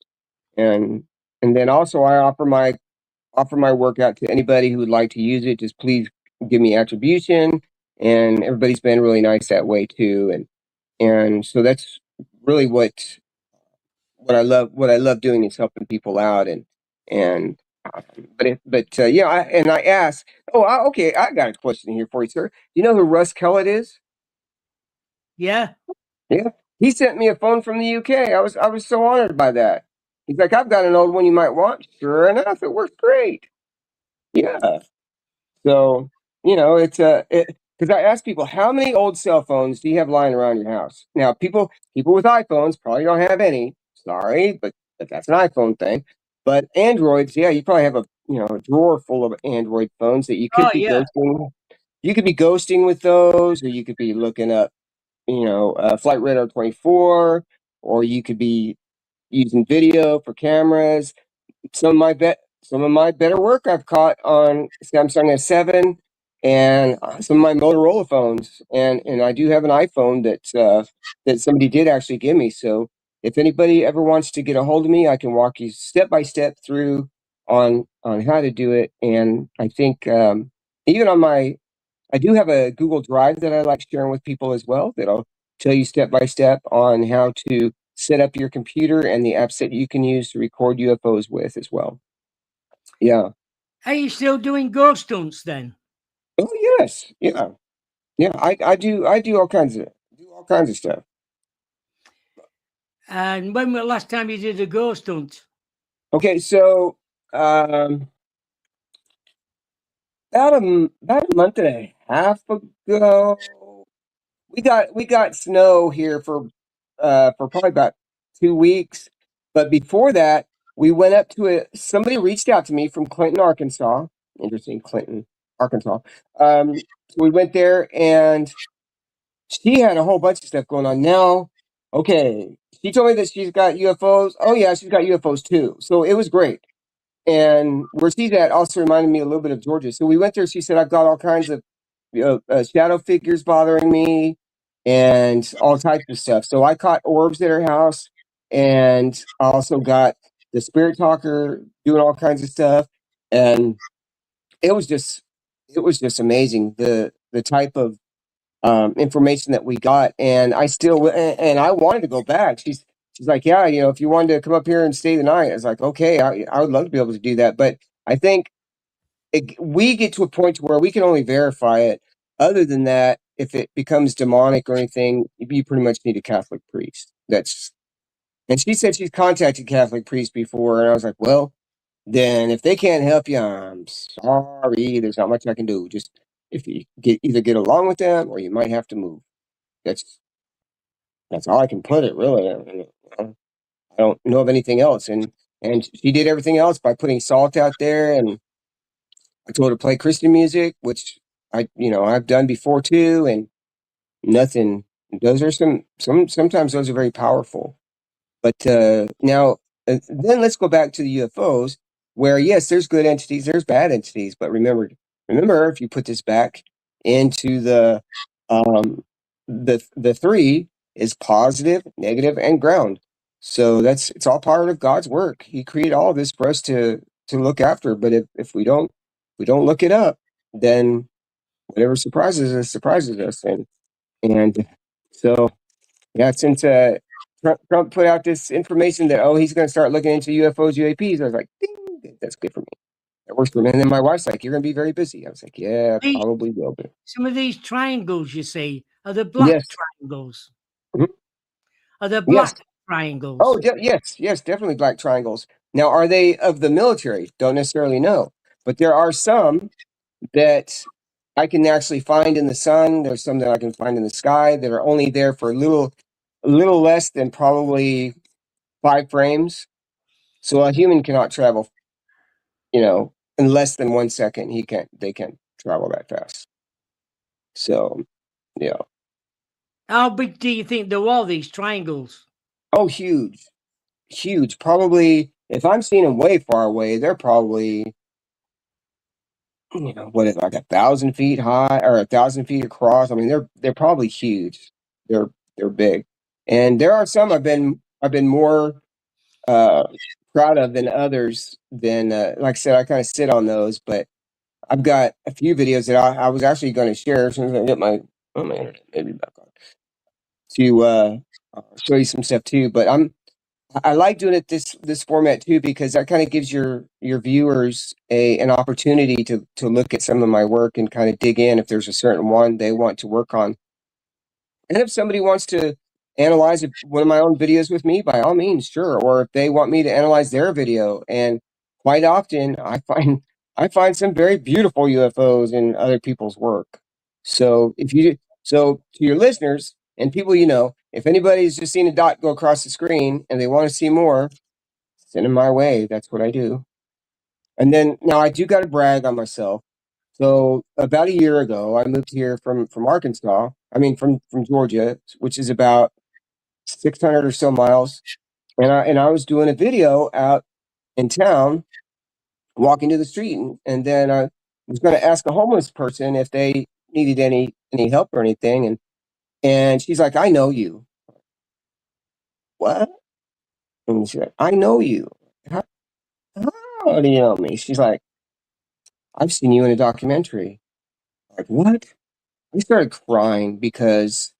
And then also I offer my work out to anybody who would like to use it. Just please give me attribution, and everybody's been really nice that way too. And so that's really what I love doing is helping people out. And but I asked. Okay, I got a question here for you, sir. Do you know who Russ Kellett is? Yeah. Yeah, he sent me a phone from the UK. I was so honored by that. He's like, I've got an old one you might want. Sure enough, it works great. Yeah. So, it's because I ask people, how many old cell phones do you have lying around your house? Now, people with iPhones probably don't have any. Sorry, but that's an iPhone thing. But Androids, yeah, you probably have a drawer full of Android phones that you Oh could be yeah. ghosting. You could be ghosting with those, or you could be looking up, Flight Radar 24, or you could be using video for cameras. Some of my better work I've caught on Samsung S7 and some of my Motorola phones, and I do have an iPhone that somebody did actually give me. So if anybody ever wants to get a hold of me, I can walk you step by step through on how to do it. And I think even on my I do have a Google Drive that I like sharing with people as well. That'll tell you step by step on how to set up your computer and the apps that you can use to record UFOs with as well. Yeah. Are you still doing ghost hunts then? Oh yes. Yeah. Yeah. I do all kinds of stuff. And when was the last time you did a ghost hunt? Okay, so about a month and a half ago, we got snow here for probably about 2 weeks. But before that, we went up to it. Somebody reached out to me from Clinton, Arkansas. Interesting, Clinton, Arkansas. So we went there, and she had a whole bunch of stuff going on. Now, okay, she told me that she's got UFOs. Oh yeah, she's got UFOs too. So it was great. And where she's at also reminded me a little bit of Georgia. So we went there. She said, I've got all kinds of shadow figures bothering me and all types of stuff. So I caught orbs at her house, and I also got the spirit talker doing all kinds of stuff. And it was just, it was just amazing the type of information that we got. And and I wanted to go back. She's like, yeah, if you wanted to come up here and stay the night. I was like, okay, I would love to be able to do that. But I think we get to a point where we can only verify it. Other than that, if it becomes demonic or anything, you pretty much need a Catholic priest. And she said she's contacted Catholic priests before, and I was like, well, then if they can't help you, I'm sorry. There's not much I can do. Just if you either get along with them or you might have to move. That's that's all I can put it, really. I don't know of anything else. And she did everything else by putting salt out there, and I told her to play Christian music, which I've done before too, and nothing Those are sometimes those are very powerful. But now, then let's go back to the UFOs, where yes, there's good entities, there's bad entities. But remember, if you put this back into um, the three is positive, negative, and ground. So it's all part of God's work. He created all of this for us to look after. But if we don't look it up, then whatever surprises us, and so yeah, since Trump put out this information that he's going to start looking into UFOs, UAPs, I was like, ding, that's good for me. That works for me. And then my wife's like, "You're going to be very busy." I was like, "Yeah, These, probably will be." some of these triangles you see are the black Yes. triangles. Mhm. Are the Yes. black triangles? Oh, yes, definitely black triangles. Now, are they of the military? Don't necessarily know, but there are some that I can actually find in the sun. There's some that I can find in the sky that are only there for a little less than probably 5 frames. So a human cannot travel, in less than 1 second. They can't travel that fast. So, yeah. How big do you think there are, these triangles? Oh, huge, huge. Probably, if I'm seeing them way far away, they're probably, what is it, like 1,000 feet high or 1,000 feet across. I mean, they're probably huge. They're they're big, and there are some I've been more uh, proud of than others. Than like I said, I kind of sit on those, but I've got a few videos that I was actually going to share as soon as I get my internet maybe back on to show you some stuff too. But I like doing it this format too because that kind of gives your viewers an opportunity to look at some of my work and kind of dig in if there's a certain one they want to work on. And if somebody wants to analyze one of my own videos with me, by all means, sure. Or if they want me to analyze their video, and quite often I find some very beautiful UFOs in other people's work. So to your listeners and people if anybody's just seen a dot go across the screen and they want to see more, send them my way. That's what I do. And then now I do got to brag on myself. So about a year ago, I moved here from Arkansas. I mean, from Georgia, which is about 600 or so miles. And I was doing a video out in town, walking to the street, and then I was going to ask a homeless person if they needed any help or anything, and she's like, "I know you." What? And she's like, "I know you. How, how do you know me?" She's like, "I've seen you in a documentary." Like, what? I started crying because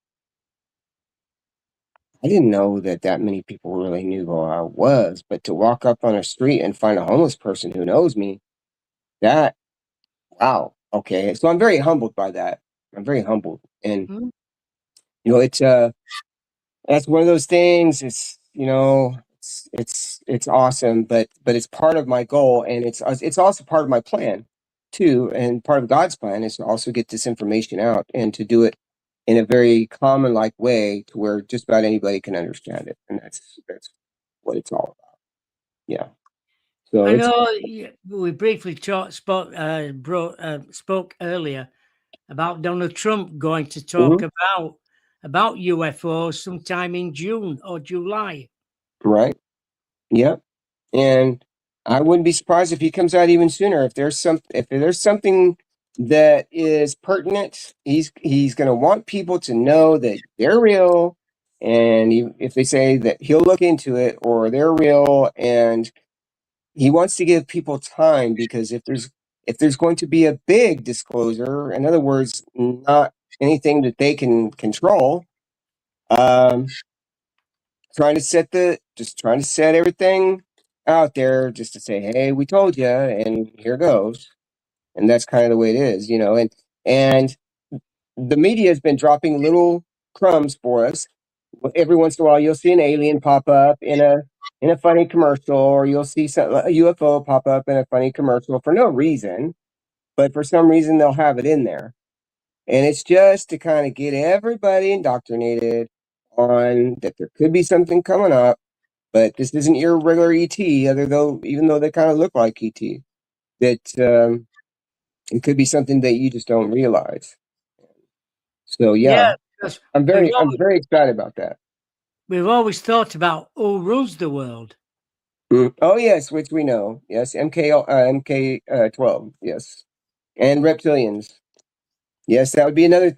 I didn't know that many people really knew who I was, but to walk up on a street and find a homeless person who knows me, that wow, okay. So I'm very humbled by that. I'm very humbled, and Hmm? it's that's one of those things. It's awesome, but it's part of my goal, and it's also part of my plan too, and part of God's plan is to also get this information out and to do it in a very common like way to where just about anybody can understand it, and that's what it's all about. Yeah. So I it's know we briefly spoke earlier about Donald Trump going to talk mhm, about UFOs sometime in June or July. right. Yep. And I wouldn't be surprised if he comes out even sooner. If there's something that is pertinent, he's going to want people to know that they're real. And if they say that he'll look into it or they're real, and he wants to give people time because if there's going to be a big disclosure, in other words, not anything that they can control, um, trying to set everything out there just to say, hey, we told you, and here goes. And that's kind of the way it is, and the media has been dropping little crumbs for us. Every once in a while, you'll see an alien pop up in a funny commercial, or you'll see a UFO pop up in a funny commercial for no reason, but for some reason they'll have it in there, and it's just to kind of get everybody indoctrinated on that there could be something coming up, but this isn't your regular ET, even though they kind of look like ET. That it could be something that you just don't realize. So Yeah, yeah. 'Cause I'm very excited about that. we've always thought about who rules the world. Oh yes, which we know. Yes, MK 12. Yes, and reptilians. Yes, that would be another.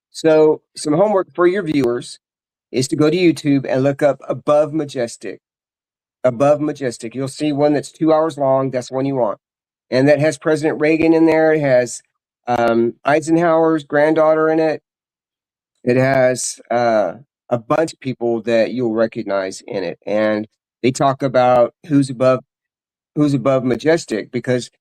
So some homework for your viewers is to go to YouTube and look up Above Majestic. Above Majestic. You'll see one that's 2 hours long. That's the one you want. And that has President Reagan in there. It has Eisenhower's granddaughter in it. It has a bunch of people that you'll recognize in it. And they talk about who's above Majestic, because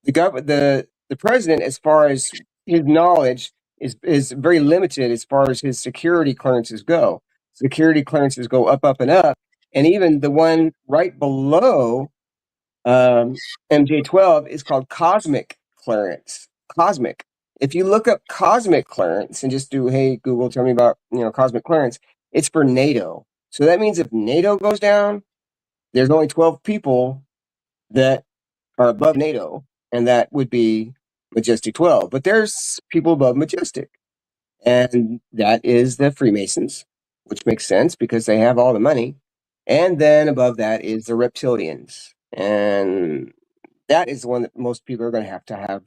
the president, as far as his knowledge, is very limited as far as his security clearances go. Security clearances go up, up, and up, and even the one right below MJ12 is called Cosmic Clearance. Cosmic. If you look up Cosmic Clearance and just do, hey Google, tell me about Cosmic Clearance, it's for NATO. So that means if NATO goes down, there's only 12 people that are above NATO, and that would be Majestic 12. But there's people above Majestic, and that is the Freemasons, which makes sense because they have all the money. And then above that is the reptilians. And that is the one that most people are going to have time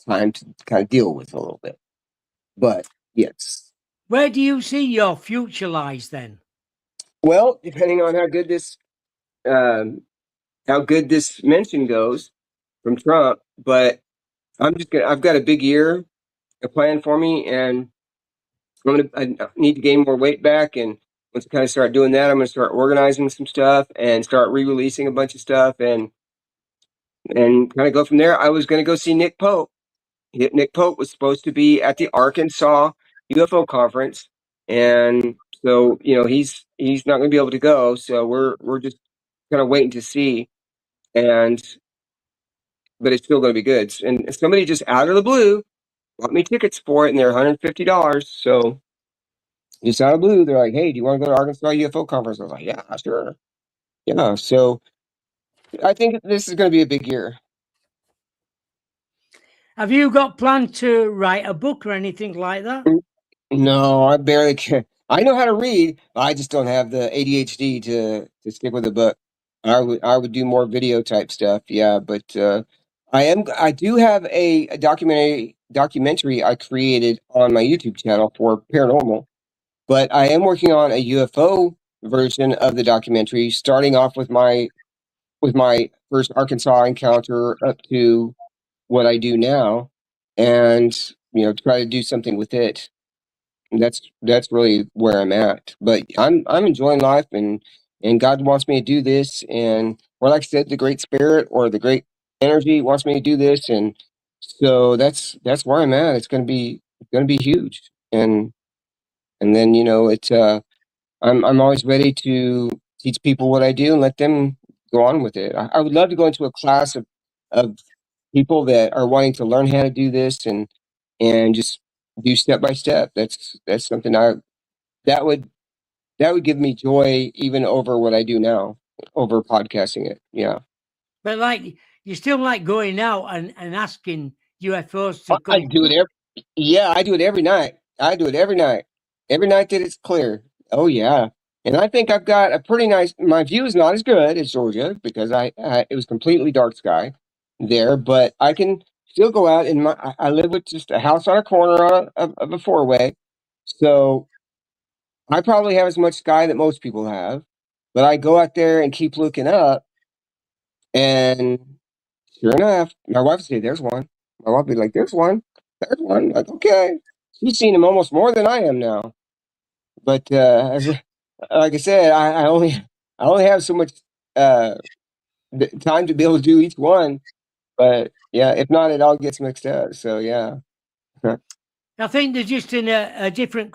to kind of deal with a little bit. But yes. Where do you see your future lies then? Well, depending on how good this mention goes from Trump, but I've got a big year planned for me, and I need to gain more weight back. And once I kind of start doing that, I'm going to start organizing some stuff and start re-releasing a bunch of stuff, and kind of go from there. I was going to go see Nick Pope. Nick Pope was supposed to be at the Arkansas UFO conference, and so he's not going to be able to go. So we're just kind of waiting to see, but it's still going to be good. And somebody just out of the blue bought me tickets for it, and they're $150. So just out of the blue, they're like, "Hey, do you want to go to Arkansas UFO conference?" I was like, "Yeah, sure." Yeah, so I think this is going to be a big year. Have you got planned to write a book or anything like that? No, I barely can. I know how to read. I just don't have the ADHD to stick with a book. I would do more video type stuff. Yeah, but I do have a documentary I created on my YouTube channel for paranormal. But I am working on a UFO version of the documentary, starting off with my first Arkansas encounter up to what I do now, and try to do something with it. And that's really where I'm at. But I'm enjoying life, and God wants me to do this, and or like I said, the Great Spirit or the Great Energy wants me to do this, and so that's where I'm at. It's gonna be huge, and then it's I'm always ready to teach people what I do and let them go on with it. I would love to go into a class of people that are wanting to learn how to do this, and just do step by step. That's something that would that would give me joy even over what I do now, over podcasting it. Yeah. But like you still like going out and asking UFOs to I come. do it I do it every night. I do it every night. Every night that it's clear. Oh yeah. And I think I've got a pretty nice. My view is not as good as Georgia because it was completely dark sky there, but I can still go out and I live with just a house on a corner of a four-way, so I probably have as much sky that most people have. But I go out there and keep looking up, and sure enough, my wife would say, "There's one." My wife would be like, "There's one. There's one." Like, okay. She's seen him almost more than I am now. But like I said, I only have so much uh, time to be able to do each one. But yeah, if not, it all gets mixed up. So yeah. I think they're just in a different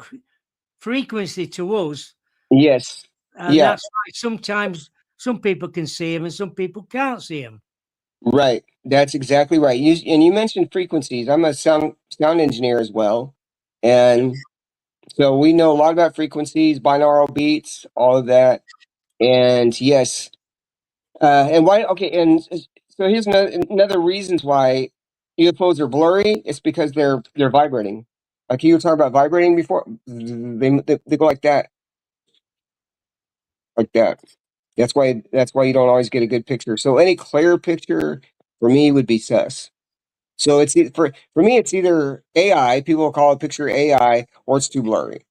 frequency to us, Yes. and Yeah. that's why sometimes some people can see them and some people can't see them. Right. That's exactly right. You mentioned frequencies. I'm a sound engineer as well, and so we know a lot about frequencies, binaural beats, all of that. And yes, and why? Okay, and so here's another reasons why UFOs are blurry, it's because they're vibrating. Like you were talking about vibrating before, they go like that. That's why you don't always get a good picture. So any clear picture for me would be sus. So for me, it's either AI. People will call a picture AI, or it's too blurry.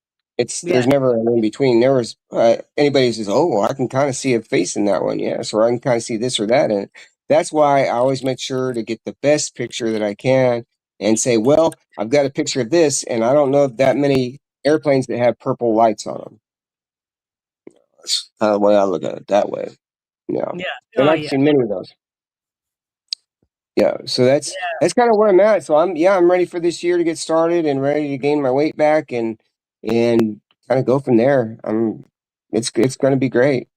Yeah. There's never an in between. There was anybody who says, "Oh, well, I can kind of see a face in that one," yes, or I can kind of see this or that, and that's why I always make sure to get the best picture that I can, and say, "Well, I've got a picture of this, and I don't know of that many airplanes that have purple lights on them." That's kind of the way I look at it that way. Yeah, Yeah. and Oh, I've yeah. seen many of those. Yeah, so that's Yeah. that's kind of where I'm at. So I'm ready for this year to get started and ready to gain my weight back and kind of go from there. It's going to be great.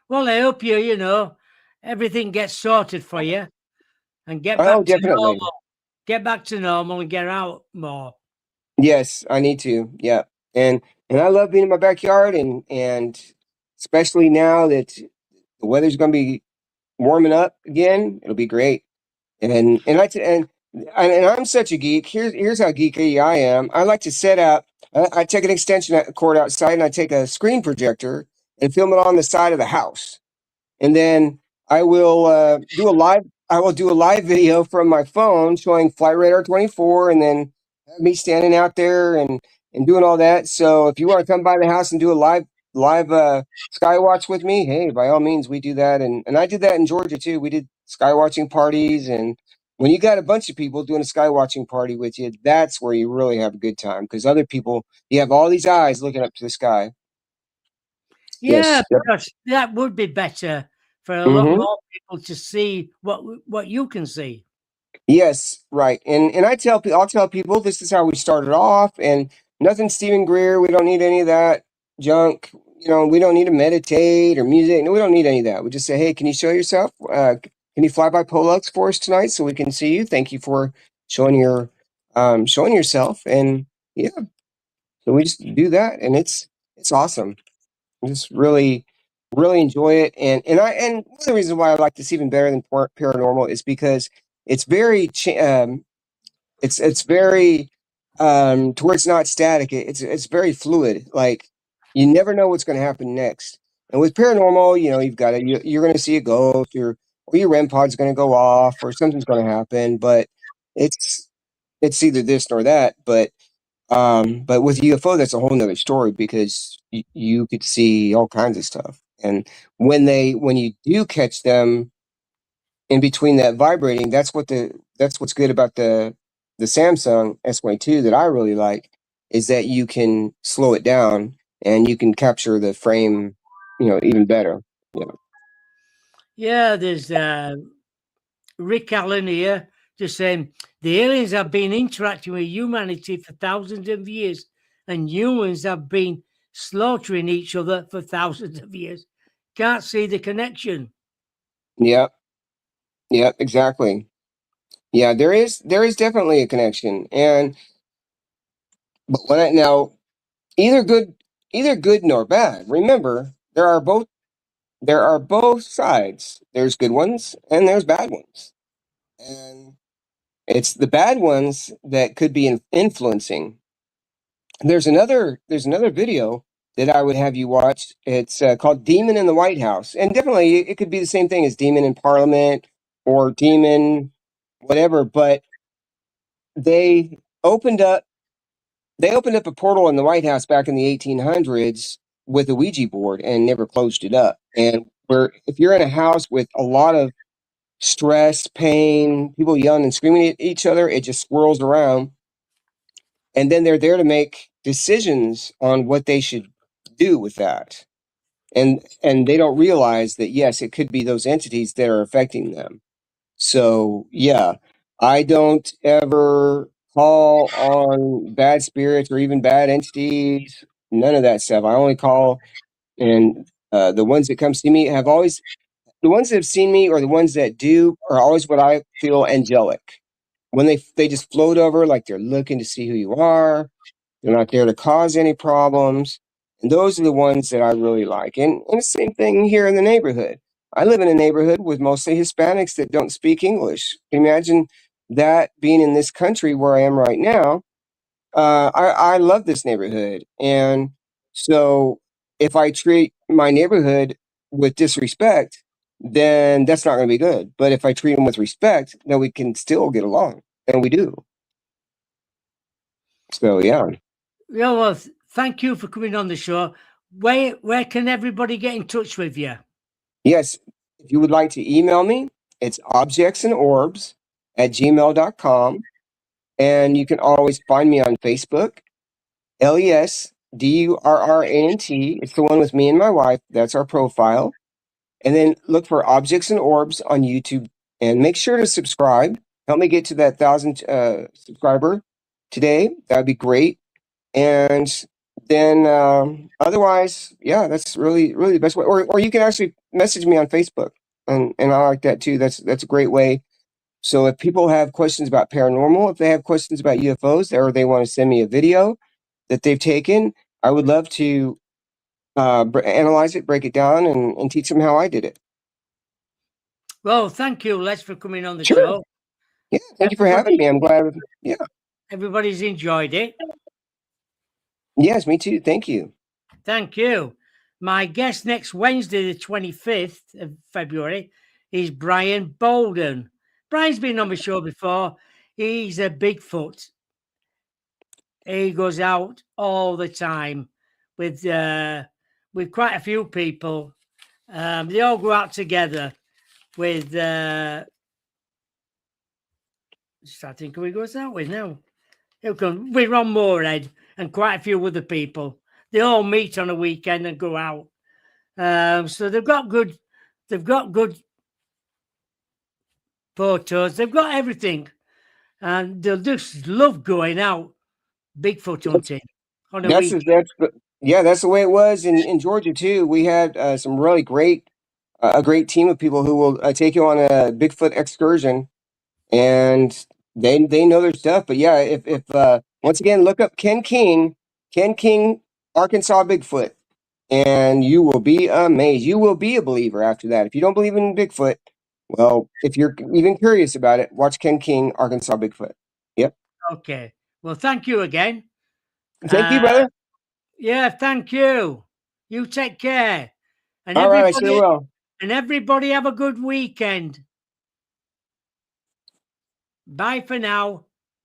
Well, I hope everything gets sorted for you and get Oh, back to definitely. normal. Get back to normal and get out more. Yes, I need to. Yeah, and and I love being in my backyard and especially now that the weather's going to be warming up again, it'll be great. And I'm such a geek. Here's how geeky I am. I like to set up. I take an extension cord outside and I take a screen projector and film it on the side of the house and then I will do a live. I will do a live video from my phone showing Flight Radar 24, and then have me standing out there and doing all that. So if you want to come by the house and do a live sky watch with me, hey, by all means, we do that. And I did that in Georgia too. We did sky watching parties, and when you got a bunch of people doing a sky watching party with you, that's where you really have a good time because other people, you have all these eyes looking up to the sky. Yeah, Yes. Yep. because that would be better for a lot Mm-hmm. more people to see what you can see. Yes, right. And I'll tell people this is how we started off, and nothing Stephen Greer. We don't need any of that junk. We don't need to meditate or music. No, we don't need any of that. We just say, hey, can you show yourself? Can you fly by Pollux for us tonight so we can see you? Thank you for showing yourself. And yeah, so we just do that, and it's awesome. I just really enjoy it, and one of the reasons why I like this even better than paranormal is because it's very it's very to where it's not static. It's very fluid. Like you never know what's going to happen next. And with paranormal, you've got you're going to see a ghost, or your REM pod's going to go off, or something's going to happen. But it's it's either this nor that. But with UFO, that's a whole nother story because you could see all kinds of stuff. And when you do catch them in between that vibrating, that's what's good about the Samsung S22 that I really like is that you can slow it down and you can capture the frame, even better. Yeah. Yeah, there's Rick Allen here just saying the aliens have been interacting with humanity for thousands of years, and humans have been slaughtering each other for thousands of years. Can't see the connection. Yeah. Yeah, exactly. Yeah, there is definitely a connection. But when I now either good either good nor bad. Remember, there are both sides. There's good ones and there's bad ones. And it's the bad ones that could be influencing. There's another video that I would have you watch. It's called Demon in the White House. And definitely it could be the same thing as Demon in Parliament or Demon whatever, but they opened up they opened up a portal in the White House back in the 1800s with a Ouija board and never closed it up. And where if you're in a house with a lot of stress, pain, people yelling and screaming at each other, it just swirls around. And then they're there to make decisions on what they should do with that. And they don't realize that yes, it could be those entities that are affecting them. So yeah, I don't ever call on bad spirits or even bad entities. None of that stuff. I only call and the ones that come see me have always the ones that have seen me or the ones that do are always what I feel angelic. When they just float over like they're looking to see who you are. They're not there to cause any problems. And those are the ones that I really like. And the same thing here in the neighborhood. I live in a neighborhood with mostly Hispanics that don't speak English. Can you imagine that being in this country where I am right now, I love this neighborhood. And so if I treat my neighborhood with disrespect, then that's not going to be good. But if I treat them with respect, then we can still get along. And we do. So, yeah. Yeah, well, thank you for coming on the show. Where can everybody get in touch with you? Yes. If you would like to email me, it's objectsandorbs@gmail.com. And you can always find me on Facebook, LESDURRANT. It's the one with me and my wife. That's our profile. And then look for Objects and Orbs on YouTube and make sure to subscribe. Help me get to that 1,000 subscriber today. That would be great. And then otherwise, yeah, that's really, really the best way. Or you can actually message me on Facebook. And I like that too. That's a great way. So if people have questions about paranormal, if they have questions about UFOs, or they want to send me a video that they've taken, I would love to analyze it, break it down, and teach them how I did it. Well, thank you, Les, for coming on the Sure. show. Yeah, thank you for having me. I'm glad. Yeah. Everybody's enjoyed it. Yes, me too. Thank you. Thank you. My guest next Wednesday, the 25th of February, is Brian Bolden. Brian's been on the show before. He's a Bigfoot. He goes out all the time with quite a few people. They all go out together with. I think who he goes out with now. We're on Moorhead and quite a few other people. They all meet on a weekend and go out. So they've got good photos. They've got everything, and they'll just love going out Bigfoot hunting on a weekend. That's the way it was in Georgia too. We had some really great a great team of people who will take you on a Bigfoot excursion, and they know their stuff. But yeah, if once again look up Ken King, Arkansas Bigfoot, and you will be amazed. You will be a believer after that. If you don't believe in Bigfoot, well, if you're even curious about it, watch Ken King, Arkansas Bigfoot. Yep. Okay. Well, thank you again. Thank you, brother. Yeah, thank you. You take care. And All right, I sure will. And everybody have a good weekend. Bye for now.